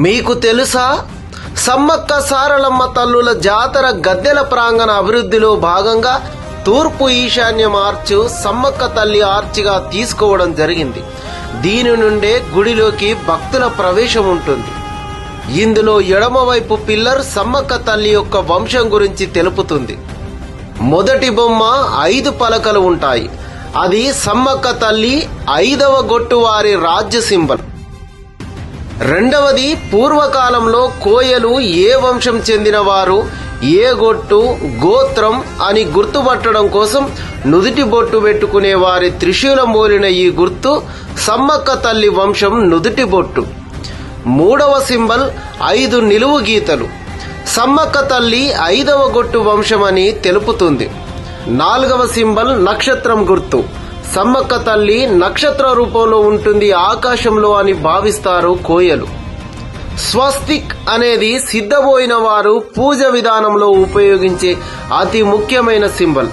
మీకు తెలుసా, సమ్మక్క సారలమ్మ తల్లుల జాతర గద్దెల ప్రాంగణ అభివృద్ధిలో భాగంగా తూర్పు ఈశాన్యం ఆర్చ్ సమ్మక్క తల్లి ఆర్చిగా తీసుకోవడం జరిగింది. దీని నుండే గుడిలోకి భక్తుల ప్రవేశం ఉంటుంది. ఇందులో ఎడమవైపు పిల్లర్ సమ్మక్క తల్లి యొక్క వంశం గురించి తెలుపుతుంది. మొదటి బొమ్మ 5 పలకలు ఉంటాయి. అది సమ్మక్క తల్లి 5వ గొట్టు వారి రాజ్య సింబల్. రెండవది, పూర్వకాలంలో కోయలు ఏ వంశం చెందిన వారు, ఏ గొట్టు, గోత్రం అని గుర్తుపట్టడం కోసం నుదుటి బొట్టు పెట్టుకునే వారి త్రిశూలం పోలిన ఈ గుర్తు సమ్మక్క తల్లి వంశం నుదుటి బొట్టు. మూడవ సింబల్ 5 నిలువు గీతలు. సమ్మక్క తల్లి 5వ గొట్టు వంశమని తెలుపుతుంది. 4వ సింబల్ నక్షత్రం గుర్తు. సమ్మక్క తల్లి నక్షత్ర రూపంలో ఉంటుంది ఆకాశంలో అని భావిస్తారు కోయలు. స్వస్తిక్ అనేది సిద్ధపోయిన వారు పూజ విధానంలో ఉపయోగించే అతి ముఖ్యమైన సింబల్.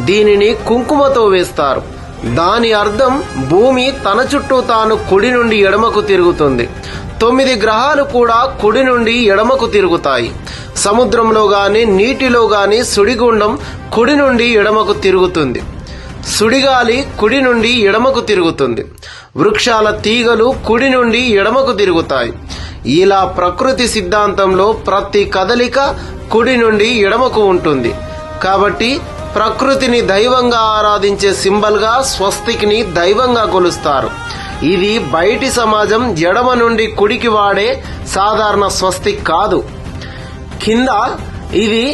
దీనిని కుంకుమతో వేస్తారు. దాని అర్థం భూమి తన చుట్టూ తాను కుడి నుండి ఎడమకు తిరుగుతుంది. 9 గ్రహాలు కూడా కుడి నుండి ఎడమకు తిరుగుతాయి. సముద్రంలో గాని నీటిలో గాని సుడిగుండం కుడి నుండి ఎడమకు తిరుగుతుంది. సుడిగాలి కుడి నుండి ఎడమకు తిరుగుతుంది. వృక్షాల తీగలు కుడి నుండి ఎడమకు తిరుగుతాయి. ఇలా ప్రకృతి సిద్ధాంతంలో ప్రతి కదలిక కుడి నుండి ఎడమకు ఉంటుంది. కాబట్టి ప్రకృతిని దైవంగా ఆరాధించే సింబల్గా స్వస్తిక్ని దైవంగా కొలుస్తారు. ఇది బయటి సమాజం ఎడమ నుండి కుడికి వాడే సాధారణ స్వస్తిక్ కాదు. కింద ఇది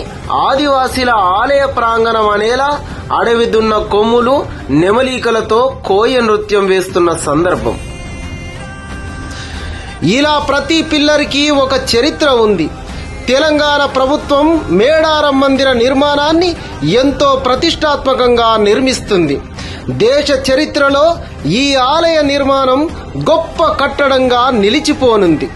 ఆదివాసీల ఆలయ ప్రాంగణం అనేలా అడవి దున్న కొమ్ములు, నెమలీకలతో కోయ నృత్యం వేస్తున్న సందర్భం. ఇలా ప్రతి పిల్లర్కి ఒక చరిత్ర ఉంది. తెలంగాణ ప్రభుత్వం మేడారం మందిర నిర్మాణాన్ని ఎంతో ప్రతిష్టాత్మకంగా నిర్మిస్తుంది. దేశ చరిత్రలో ఈ ఆలయ నిర్మాణం గొప్ప కట్టడంగా నిలిచిపోనుంది.